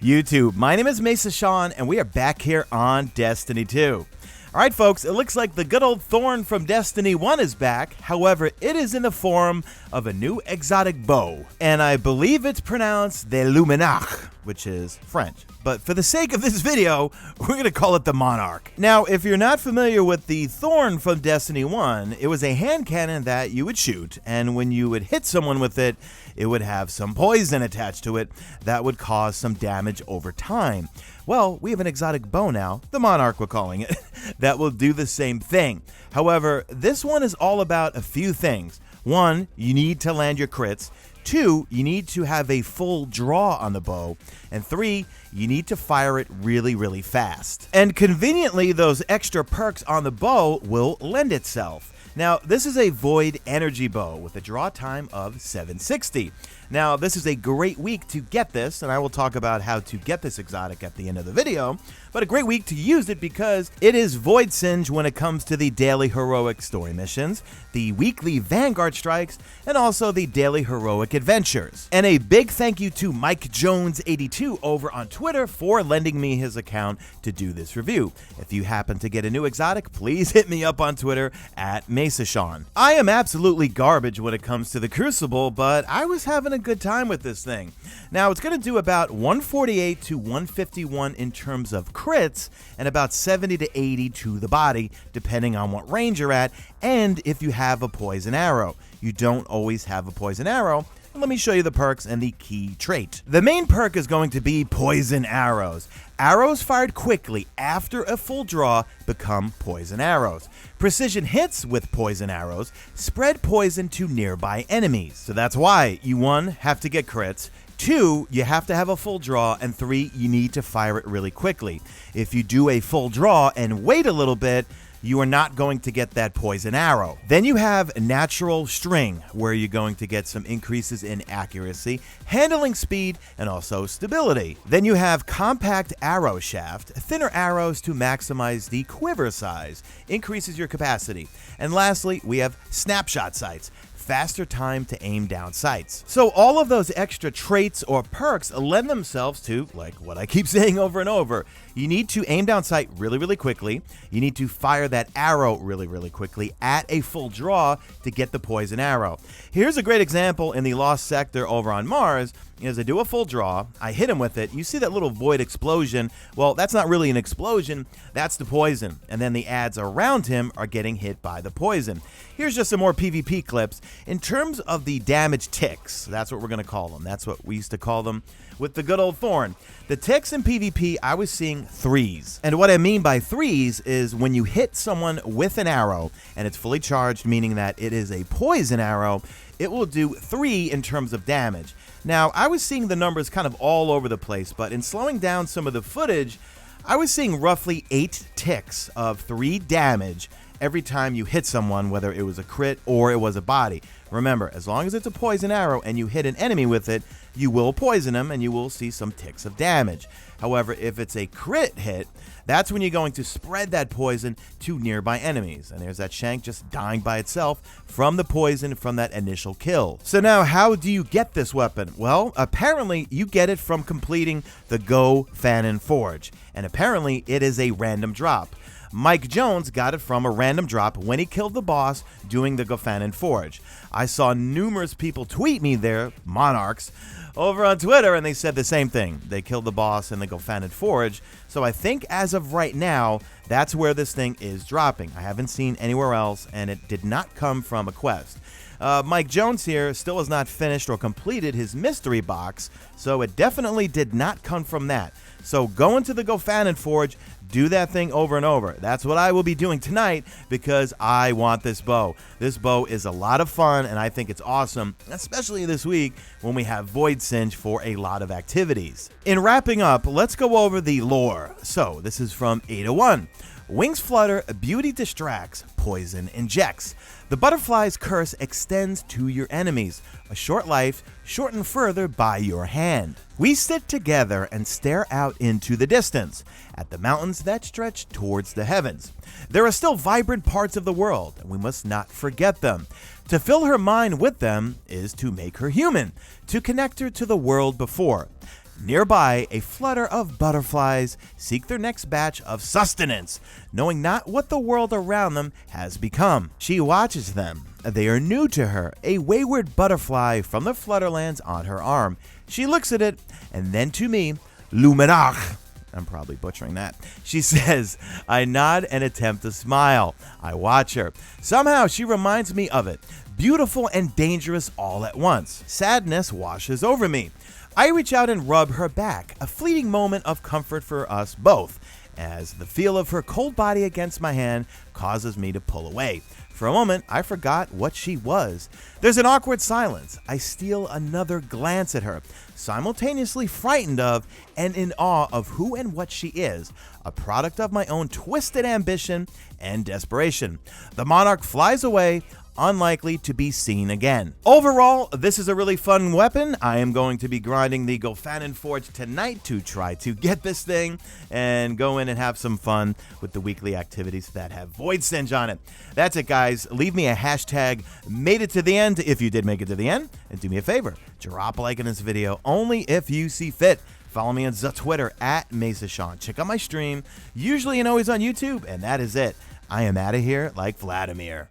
YouTube? My name is Mesa Sean, and we are back here on Destiny 2. Alright folks, it looks like the good old Thorn from Destiny 1 is back. However, it is in the form of a new exotic bow, and I believe it's pronounced the MONARQUE, which is French. But for the sake of this video, we're going to call it the Monarch. Now, if you're not familiar with the Thorn from Destiny 1, it was a hand cannon that you would shoot, and when you would hit someone with it, it would have some poison attached to it that would cause some damage over time. Well, we have an exotic bow now, the Monarch we're calling it, that will do the same thing. However, this one is all about a few things. One, you need to land your crits. Two, you need to have a full draw on the bow. And three, you need to fire it really fast. And conveniently, those extra perks on the bow will lend itself. Now, this is a void energy bow with a draw time of 760. Now, this is a great week to get this, and I will talk about how to get this exotic at the end of the video, but a great week to use it because it is void singe when it comes to the daily heroic story missions, the weekly Vanguard strikes, and also the daily heroic adventures. And a big thank you to Mike Jones 82 over on Twitter for lending me his account to do this review. If you happen to get a new exotic, please hit me up on Twitter at MesaSean. I am absolutely garbage when it comes to the Crucible, but I was having a good time with this thing. Now, it's going to do about 148 to 151 in terms of crits, and about 70 to 80 to the body, depending on what range you're at, and if you have a poison arrow. You don't always have a poison arrow. Let me show you the perks and the key trait. The main perk is going to be poison arrows. Arrows fired quickly after a full draw become poison arrows. Precision hits with poison arrows spread poison to nearby enemies. So that's why you 1, have to get crits, 2, you have to have a full draw, and 3, you need to fire it really quickly. If you do a full draw and wait a little bit, you are not going to get that poison arrow. Then you have natural string, where you're going to get some increases in accuracy, handling speed, and also stability. Then you have compact arrow shaft, thinner arrows to maximize the quiver size, increases your capacity. And lastly, we have snapshot sights, faster time to aim down sights. So all of those extra traits or perks lend themselves to, like what I keep saying over and over, you need to aim down sight really quickly. You need to fire that arrow really quickly at a full draw to get the poison arrow. Here's a great example in the Lost Sector over on Mars. As I do a full draw, I hit him with it, you see that little void explosion. Well, that's not really an explosion, that's the poison. And then the ads around him are getting hit by the poison. Here's just some more PvP clips. In terms of the damage ticks, that's what we're going to call them. That's what we used to call them with the good old Thorn. The ticks in PvP, I was seeing 3s. And what I mean by 3s is when you hit someone with an arrow and it's fully charged, meaning that it is a poison arrow, it will do 3 in terms of damage. Now, I was seeing the numbers kind of all over the place, but in slowing down some of the footage, I was seeing roughly 8 ticks of 3 damage every time you hit someone, whether it was a crit or it was a body. Remember, as long as it's a poison arrow and you hit an enemy with it, you will poison them and you will see some ticks of damage. However, if it's a crit hit, that's when you're going to spread that poison to nearby enemies. And there's that shank just dying by itself from the poison from that initial kill. So now, how do you get this weapon? Well, apparently you get it from completing the Go Fanon Forge. And apparently it is a random drop. Mike Jones got it from a random drop when he killed the boss doing the Go Fanon Forge. I saw numerous people tweet me their monarchs over on Twitter, and they said the same thing. They killed the boss in the Go Fanon Forge. So I think as of right now, that's where this thing is dropping. I haven't seen anywhere else, and it did not come from a quest. Mike Jones here still has not finished or completed his mystery box, so it definitely did not come from that. So go into the Go Fanon Forge, do that thing over and over. That's what I will be doing tonight because I want this bow. This bow is a lot of fun, and I think it's awesome, especially this week when we have Void Singe for a lot of activities. In wrapping up, let's go over the lore. So this is from 801. Wings flutter, beauty distracts, poison injects. The butterfly's curse extends to your enemies. A short life, shortened further by your hand. We sit together and stare out into the distance, at the mountains that stretch towards the heavens. There are still vibrant parts of the world, and we must not forget them. To fill her mind with them is to make her human, to connect her to the world before. Nearby, a flutter of butterflies seek their next batch of sustenance, knowing not what the world around them has become. She watches them. They are new to her, a wayward butterfly from the flutterlands on her arm. She looks at it, and then to me, MONARQUE. I'm probably butchering that. She says, I nod and attempt to smile. I watch her. Somehow she reminds me of it. Beautiful and dangerous all at once. Sadness washes over me. I reach out and rub her back, a fleeting moment of comfort for us both, as the feel of her cold body against my hand causes me to pull away. For a moment, I forgot what she was. There's an awkward silence. I steal another glance at her, simultaneously frightened of and in awe of who and what she is, a product of my own twisted ambition and desperation. The monarch flies away, unlikely to be seen again. Overall, this is a really fun weapon. I am going to be grinding the Gophanon Forge tonight to try to get this thing and go in and have some fun with the weekly activities that have Void Singe on it. That's it, guys. Leave me a hashtag made it to the end if you did make it to the end, and do me a favor, drop a like in this video only if you see fit. Follow me on Twitter at Mesa Sean. Check out my stream, usually and always on YouTube, and that is it. I am out of here like Vladimir.